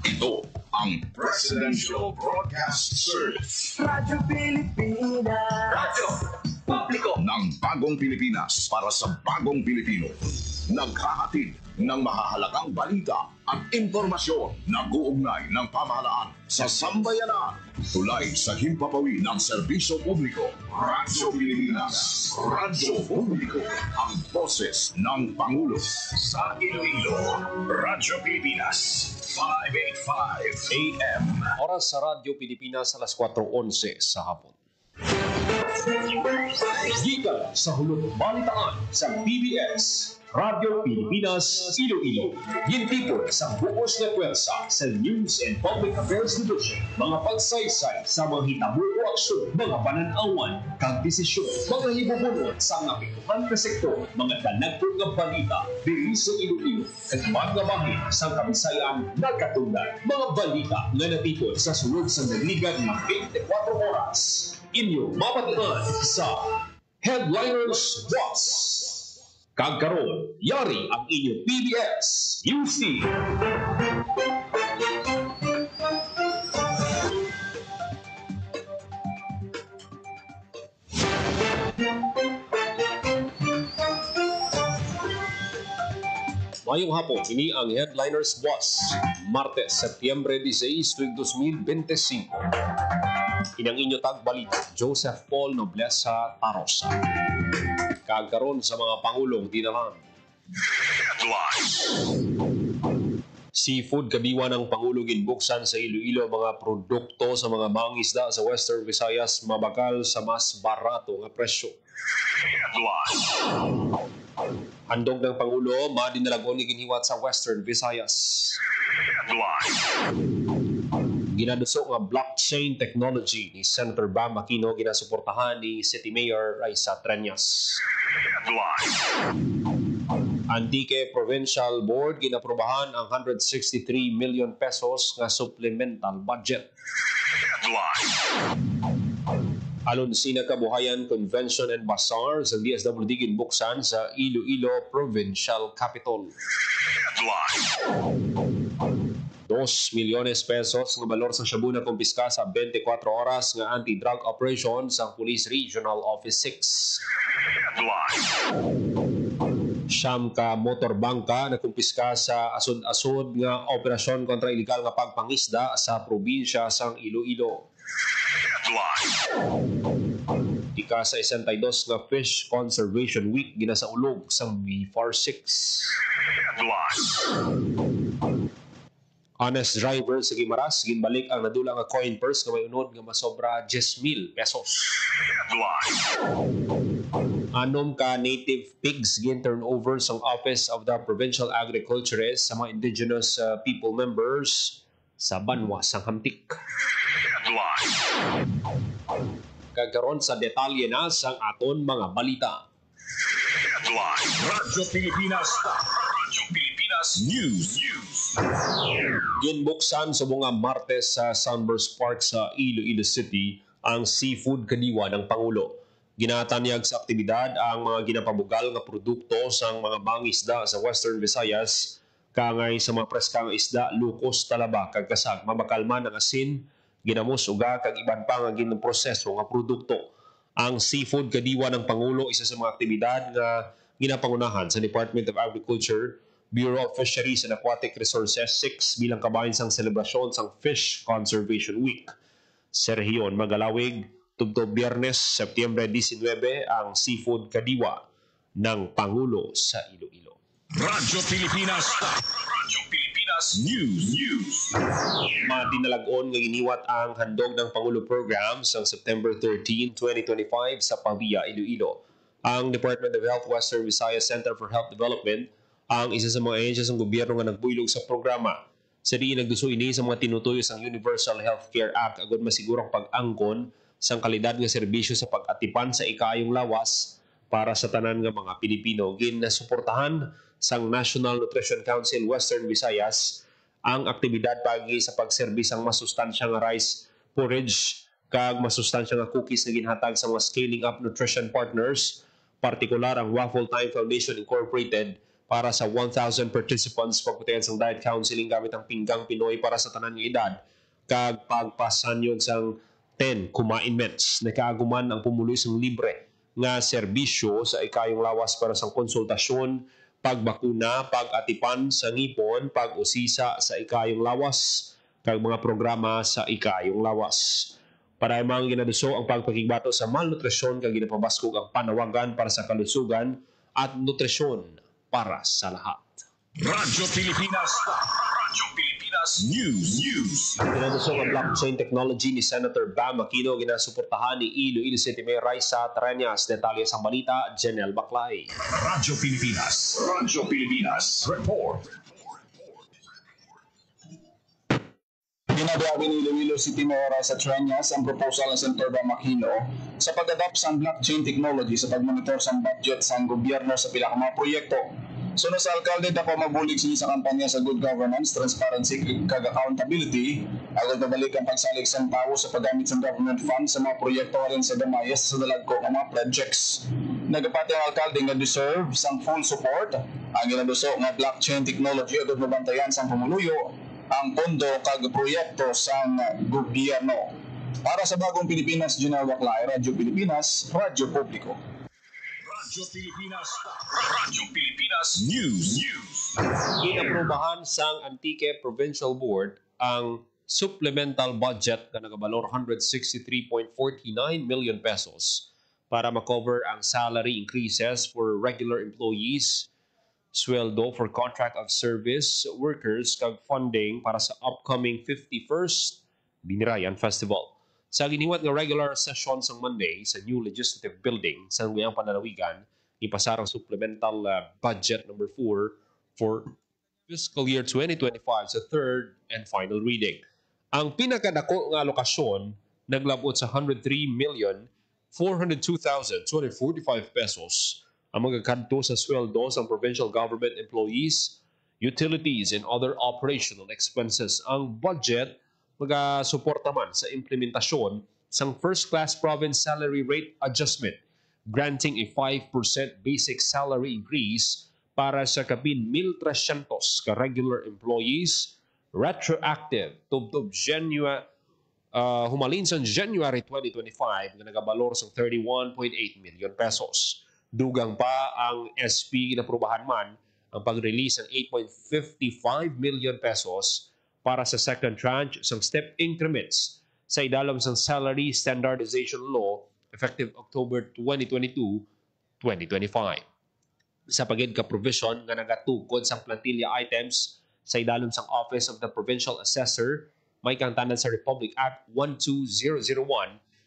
Ito ang Presidential Broadcast Service. Radyo Pilipinas. Radyo Publiko ng Bagong Pilipinas para sa Bagong Pilipino. Naghahatid ng mahahalagang balita at impormasyon na uugnay ng pamahalaan sa sambayanan. Tulay sa himpapawid ng serbisyo publiko. Radyo Pilipinas. Radyo Publiko. Ang boses ng Pangulo. Sa Iloilo. Radyo Pilipinas. 585 AM. Oras sa Radyo Pilipinas alas 4:11 sa hapon. Gikan sa hulog balitaan sa PBS, Radyo Pilipinas, Iloilo. Gintipon sa buos na pwersa sa News and Public Affairs Division. Mga pagsaysay sa mga hitabo o aksyon, mga pananawan, kag desisyon, mga hibubunod sa napituhan na sektor, mga dalagpong nga balita, diri sa Iloilo, at mga bahin sa Kabisayan nagkatungdan. Mga balita nga natipon sa sunod sa nagligan ng 24 oras. Inyo mapatian sa Headliners Watch. Kagkaroon, yari ang inyong PBS UC. Mayong hapon, ini ang Headliners Boss, Martes, Setyembre 16, 2025. Inang inyo tagbalita, Joseph Paul Nobleza Tarosa. Kagkaroon sa mga Pangulong dinalan. Seafood kabiwa ng Pangulo ginbuksan sa Iloilo mga produkto sa mga mangisda sa Western Visayas mabakal sa mas barato nga presyo. Handog ng Pangulo, madinalagon ni ginhiwat sa Western Visayas. Ginaduso nga blockchain technology ni Senator Bam Aquino ginasuportahan ni City Mayor Raisa Treñas. Antique Provincial Board ginaprobahan ang 163 million pesos nga supplemental budget. Alon sina kabuhayan Convention and Bazaar sa DSWD ginbuksan sa Iloilo Provincial Capital. 2 milyones pesos nga balor sa shabu na kumpiska sa 24 oras nga anti-drug operation sa Police Regional Office 6. Siyam ka motorbangka na kumpiska sa asod-asod nga operasyon kontra illegal nga pagpangisda sa probinsya sang Iloilo. Ika sa 62 nga Fish Conservation Week ginasaulog sang BFAR 6. Honest driver sa Guimaras, ginbalik ang nadula nga coin purse nga may unod nga masobra 10,000 pesos. Anom ka native pigs gin turnover sa Office of the Provincial Agriculturist sa mga indigenous people members sa Banwa sang Hamtik. Kagkaroon sa detalye na sang aton mga balita. Radyo Pilipinas. Radyo Pilipinas News. Ginbuksan sa mga Martes sa Sunburst Park sa Iloilo City ang seafood kadiwa ng Pangulo. Ginatanyag sa aktibidad ang mga ginapabugal nga produkto sa mga mangisda sa Western Visayas kangay sa mga preskang isda, lukos, talaba, kag kasag, mabakalman ng asin, ginamos, uga, kag iban pa nga ginproseso nga produkto. Ang seafood kadiwa ng Pangulo isa sa mga aktibidad nga ginapangunahan sa Department of Agriculture, Bureau of Fisheries and Aquatic Resources 6 bilang kabahin sang selebrasyon sang Fish Conservation Week. Sa rehiyon Magalawig, tubto Biyernes, Setyembre 19 ang seafood kadiwa ng Pangulo sa Iloilo. Radyo Pilipinas. Radyo Pilipinas News. Madinalagon nga giniwat ang handog ng Pangulo program sa September 13, 2025 sa Pavia, Iloilo. Ang Department of Health Western Visayas Center for Health Development ang isa sa mga ahensya ng gobyerno nga nagbuylog sa programa. Sa diin nagduso ini sa mga tinutuyo sang Universal Healthcare Act agud masigurong pag-angkon sang kalidad nga serbisyo sa pag-atipan sa ikaayong lawas para sa tanan nga mga Pilipino. Ginasuportahan sang National Nutrition Council Western Visayas ang aktibidad pagi sa pagserbis ang masustansya nga rice porridge kag masustansya nga cookies nga ginhatag sa mga scaling up nutrition partners, partikular ang Waffle Time Foundation Incorporated para sa 1,000 participants pagputayan sa diet counseling gamit ang Pinggang Pinoy para sa tanan nga edad kag pagpasanyon sang 10 kumainments. Nagkaaguman ang pumuloy sang libre nga serbisyo sa ikayong lawas para sa konsultasyon, pagbakuna, pag-atipan sa ngipon, pag-usisa sa ikayong lawas, kag mga programa sa ikayong lawas. Para mga ginaduso ang pagpakigbato sa malnutrisyon kag ginapabaskog ang panawagan para sa kalusugan at nutrisyon para sa lahat. Radyo Pilipinas. Radyo Pilipinas News. Ginaduso ang blockchain technology ni Senator Bam Aquino ginasuportahan ni Iloilo City Mayor Raisa Treñas. Detalye sa balita, Janelle Baclay. Radyo Pilipinas. Radyo Pilipinas. Report. Ginagawa ni Iloilo City Mayor Raisa Treñas ang proposal ng Senator Bam Aquino sa pag-adapt sa blockchain technology sa pagmonitor sa budget sa gobyerno sa pila ka mga proyekto. Sunod sa alkalde, dapat mabulig siya sa kampanya sa good governance, transparency, kag accountability, agad babalik ang pagsalig sa tao sa paggamit sa government funds sa mga proyekto alin sa damayas sa dalagko ng mga projects. Nagapati ang alkalde nga deserve sang full support ang ginaduso nga blockchain technology agad mabantayan sa pamuluyo ang pondo kag proyekto sa gobyerno. Para sa Bagong Pilipinas, Janelle Baclay, Radyo Pilipinas, Radyo Publiko. Radyo Pilipinas. Radyo Pilipinas News. Inaprubahan sang Antique Provincial Board ang supplemental budget na nagabalor 163.49 million pesos para makover ang salary increases for regular employees, sweldo for contract of service workers kag funding para sa upcoming 51st Binirayan Festival. Sa giniwat nga regular session sang Monday sa new legislative building sa Nguyang Panlalawigan, ipasar ang supplemental budget number 4 for fiscal year 2025 sa third and final reading. Ang pinakadako nga alokasyon naglabot sa 103,402,245 pesos ang magkakadto sa sweldo sa provincial government employees, utilities, and other operational expenses. Ang budget magasuporta man sa implementasyon sang first-class province salary rate adjustment, granting a 5% basic salary increase para sa kapin 1,300 ka regular employees, retroactive tubtob humalin sa January 2025 na nagabalor sa 31.8 million pesos. Dugang pa ang SP na prubahan man ang pag-release ng 8.55 million pesos para sa second tranche ng step increments sa idalom ng Salary Standardization Law effective October 2022-2025. Sa pagid ka provision nga nagatukod sa plantilla items sa idalom ng Office of the Provincial Assessor, may kantanan sa Republic Act 12001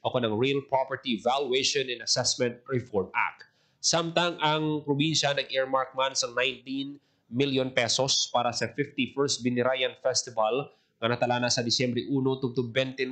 o ng Real Property Valuation and Assessment Reform Act. Samtang ang probinsya nag-earmark man sa 19 million pesos para sa 51st Binirayan Festival nga natalana sa Disyembre 1 tugtog 29,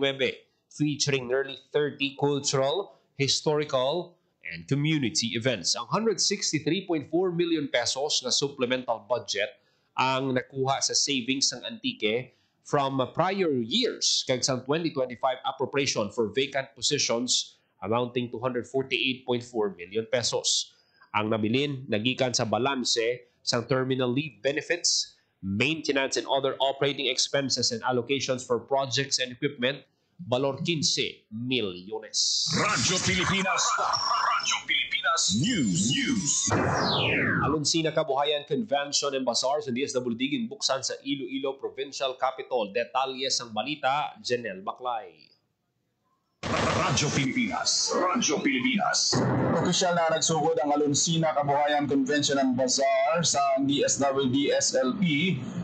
featuring nearly 30 cultural, historical, and community events. Ang 163.4 million pesos na supplemental budget ang nakuha sa savings ng Antique from prior years kag sa 2025 appropriation for vacant positions amounting to 148.4 million pesos. Ang nabilin nagikan sa balanse sa terminal leave benefits, maintenance and other operating expenses and allocations for projects and equipment, balor 15 milyones. Radyo Pilipinas. Radyo Pilipinas News. Alunsina Kabuhayan Convention and Bazaar sa DSWD ginbuksan sa Iloilo Provincial Capital. Detalye sang balita, Janelle Baclay. Radyo Pilipinas. Radyo Pilipinas. Opisyal na nagsugod ang Alunsina Kabuhayan Convention and Bazaar sa DSWD SLP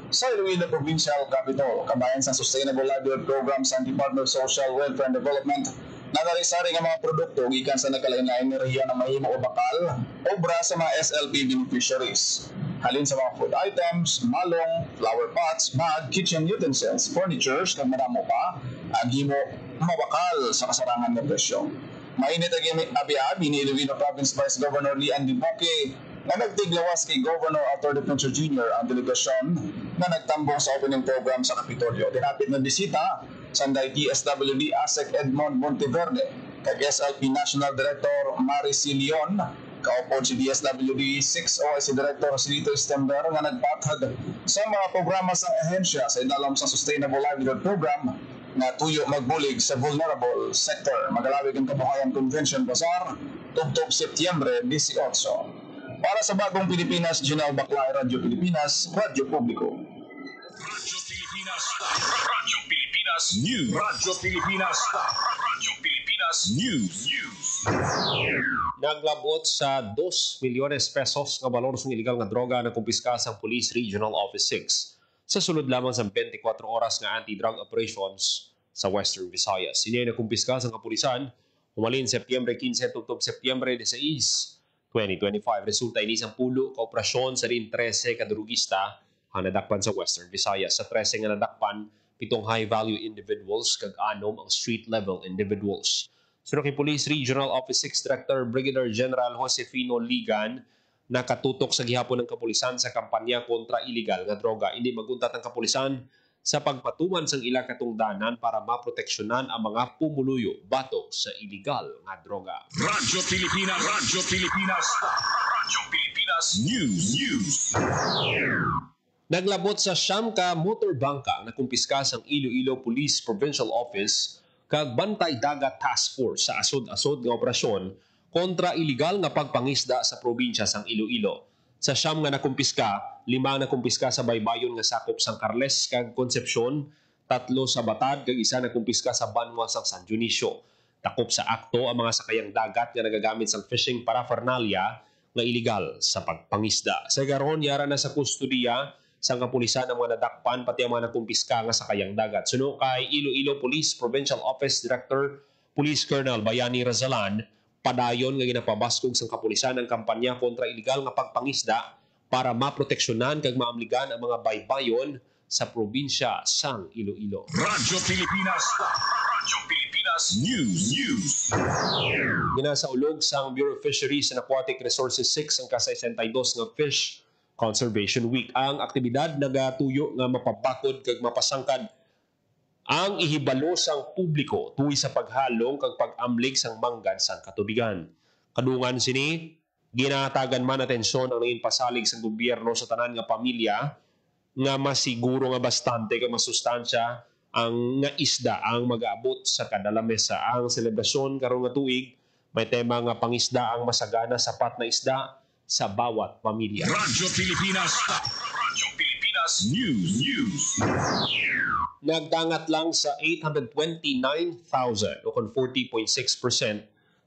sa Iloilo Provincial Capital. Kabayan sa Sustainable Livelihood Program sa Department of Social Welfare and Development na narisari nga mga produkto gikan sa nagkalain-lain na rehiyon na mahimo o bakal, obra sa mga SLP beneficiaries. Halin sa mga food items, malong, flower pots, bag, kitchen utensils, furnitures, kag madamo pa, ang himo mabakal sa kasarangan ng presyo. Mainit ang abi-abi ni Iloilo Province Vice Governor Lian Dibuque na nagtiglawas kay Governor Arthur Defensor Jr. ang delegasyon na nagtambong sa opening program sa Kapitolyo. Dinapit na bisita sa DSWD ASEC Edmond Monteverde kag SLP National Director Maricel Leon Kaupo si DSWD 6O si Director Silito Estember nga nagpatad sa mga programa sa ahensya sa idalom sa Sustainable Livelihood Program nga tuyo magbulig sa vulnerable sector. Magalawig ang Kabuhayan Convention Bazaar, tubtob Setyembre 18. Para sa Bagong Pilipinas, General Baclay, Radyo Pilipinas, Radyo Publiko. Radyo Pilipinas. Radyo Pilipinas News. Radyo Pilipinas. Radyo Pilipinas News. Naglabot sa 2 milyones pesos nga balor sa iligal nga droga na kumpiska sa Police Regional Office 6 sa sulod lamang sa 24 oras nga anti-drug operations sa Western Visayas. Sini na kumpiska sa kapulisan humalin Setyembre 15 tugtog Setyembre 16, 2025. Resulta ini 10 ka operasyon sa rin 13 ka drugista ang nadakpan sa Western Visayas. Sa 13 nga nadakpan, 7 high-value individuals kag 6 ang street-level individuals. Sunod kay Police Regional Office 6 Director Brigadier General Josefino Ligan, nakatutok sa gihapon ng kapulisan sa kampanya kontra iligal nga droga. Hindi maguntat ang kapulisan sa pagpatuman sang ilang katungdanan para maproteksyonan ang mga pumuluyo batok sa iligal nga droga. Radyo Pilipinas. Radyo Pilipinas. Radyo Pilipinas News. Naglabot sa siyam ka motorbangka na kumpiska sang Iloilo Police Provincial Office kag Bantay Dagat Task Force sa asod-asod nga operasyon kontra iligal nga pagpangisda sa probinsya sang Iloilo. Sa siyam nga nakumpiska, 5 nakumpiska sa baybayon nga sakop sang Carles kag Concepcion, 3 sa Batad kag 1 nakumpiska sa Banwa sang San Dionisio. Takop sa akto ang mga sakayang dagat nga nagagamit sang fishing paraphernalia nga iligal sa pagpangisda. Sa garon yara na sa kustudiya sa kapulisan ang mga nadakpan pati ang mga nakumpiska nga sakayang dagat. Suno kay Iloilo Police Provincial Office Director Police Colonel Bayani Razalan, padayon nga ginapabaskog sa kapulisan ang kampanya kontra iligal nga pagpangisda para maproteksyonan kag maamligan ang mga baybayon sa probinsya sang Iloilo. Radyo Pilipinas. Radyo Pilipinas News. Ginasaulog sang Bureau of Fisheries and Aquatic Resources 6 ang ka-62 nga Fish Conservation Week. Ang aktibidad nagatuyo nga mapabakod kag mapasangkad ang ihibalo sang publiko tuwi sa paghalong kag pag-amlig sang manggad sang katubigan. Kadungan sini ginatagan man atensyon ang nangin pasalig sa gobyerno sa tanan nga pamilya nga masiguro nga bastante kag masustansya ang nga isda ang mag-aabot sa kada lamesa. Ang selebrasyon karon nga tuig may tema nga pangisda ang masagana sapat na isda sa bawat pamilya. Radyo Pilipinas. Radyo Pilipinas News. Nagdangat lang sa 829,000 o kon 40.6%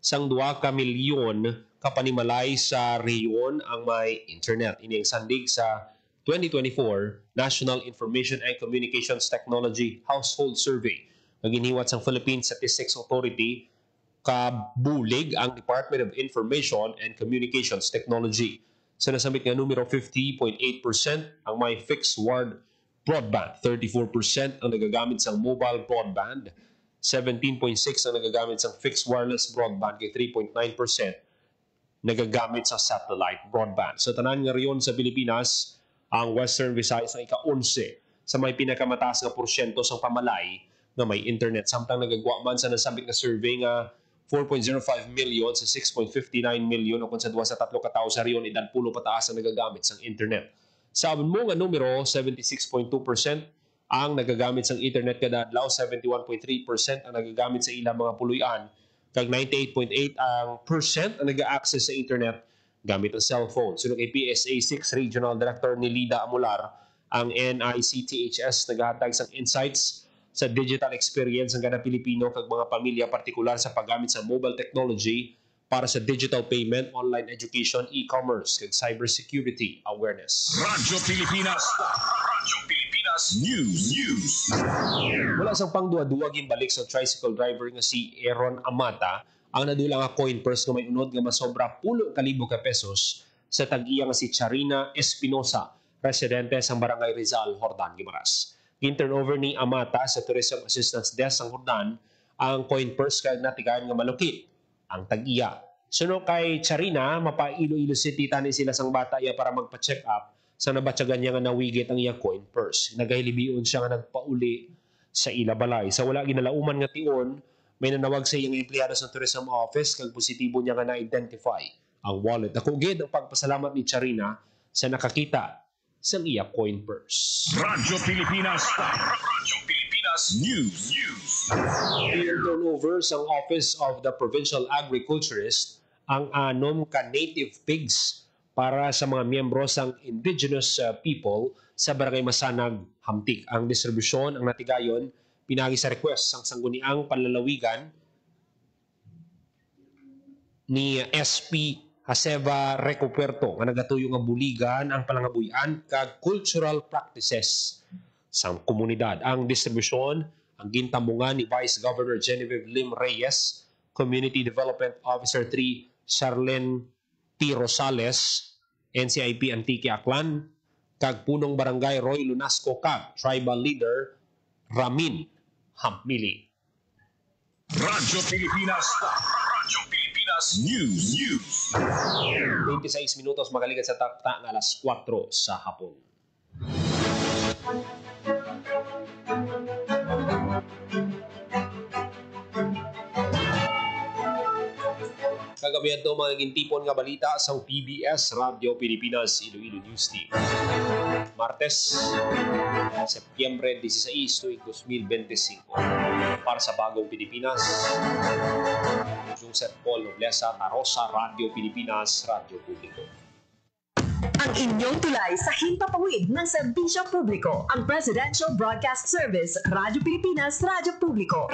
sang 2 ka milyon kapanimalay sa rehiyon ang may internet. Ini ang sandig sa 2024 National Information and Communications Technology Household Survey nga ginihiwat sang Philippine Statistics Authority. Kabulig ang Department of Information and Communications Technology. Sa nasabit nga numero 50.8% ang may fixed wired broadband, 34% ang nagagamit sa mobile broadband, 17.6% ang nagagamit sa fixed wireless broadband, kay 3.9% nagagamit sa satellite broadband. Sa tanan nga riyon sa Pilipinas, ang Western Visayas ang ika-11 sa may pinakamataas nga porsyento sa pamalay na may internet. Samtang nagagwa man sa nasabit nga survey nga 4.05 million sa 6.59 million o kung sa 2 sa 3 katao sa riyon, idan pulo pataas ang nagagamit sa internet. Sa mo nga numero, 76.2% ang nagagamit sa internet kada adlaw, 71.3% ang nagagamit sa ilang mga puluyan, kag 98.8% ang naga-access sa internet gamit ang cellphone. Sunod kay PSA 6 Regional Director ni Lida Amular, ang NICTHS naghatag sa insights sa digital experience ng kada Pilipino kag mga pamilya, partikular sa paggamit sa mobile technology para sa digital payment, online education, e-commerce kag cybersecurity awareness. Radyo Pilipinas. Radyo Pilipinas News. Wala sang pangduwa-duwa gimbalik sa tricycle driver nga si Aaron Amata ang nadula nga coin purse nga may unod nga masobra 10,000 ka pesos sa tag-iya nga si Charina Espinosa, residente sa Barangay Rizal, Hordan, Guimaras. Gin-turnover ni Amata sa Tourism Assistance Desk ng Hordan ang coin purse kag natigaan nga malukit ang tag-iya. Suno kay Charina, mapa Iloilo City tani sila sang bata iya para magpa-check up sa nabatyagan niya nga nawigit ang iya coin purse. Nagahilibion siya nga nagpauli sa ila balay. Sa wala ginalauman nga tion, may nanawag sa iyang empleyado sa tourism office kag positibo niya nga na-identify ang wallet. Nakugid ang pagpasalamat ni Charina sa nakakita sa iya coin purse. Radyo Pilipinas. Radyo Pilipinas News. I-turnover sa Office of the Provincial Agriculturist ang 6 ka native pigs para sa mga miyembro sang indigenous people sa Barangay Masanag, Hamtik. Ang distribusyon ang natigayon pinagi sa request sang sangguniang panlalawigan ni SP Haseba Recuperto nga nagatuyo nga buligan ang palangabuyan kag cultural practices sa komunidad. Ang distribusyon ang gintambungan ni Vice Governor Genevieve Lim Reyes, Community Development Officer 3 Charlene T. Rosales, NCIP Antique Aklan, kag punong barangay Roy Lunasco kag Tribal Leader Ramin Hampmili. Radyo Pilipinas. Radyo Pilipinas News. 26 minutos magaligat sa takta ng alas 4 sa hapon. Kagabi ito mga gintipon nga balita sa PBS Radio Pilipinas Iloilo News Team. Martes, Setyembre 16, tuwing 2025. Para sa Bagong Pilipinas, Joseph Paul Noblesa, Tarosa, Radio Pilipinas, Radio Publiko. Ang inyong tulay sa himpapawid ng serbisyo publiko, ang Presidential Broadcast Service, Radio Pilipinas, Radio Publiko.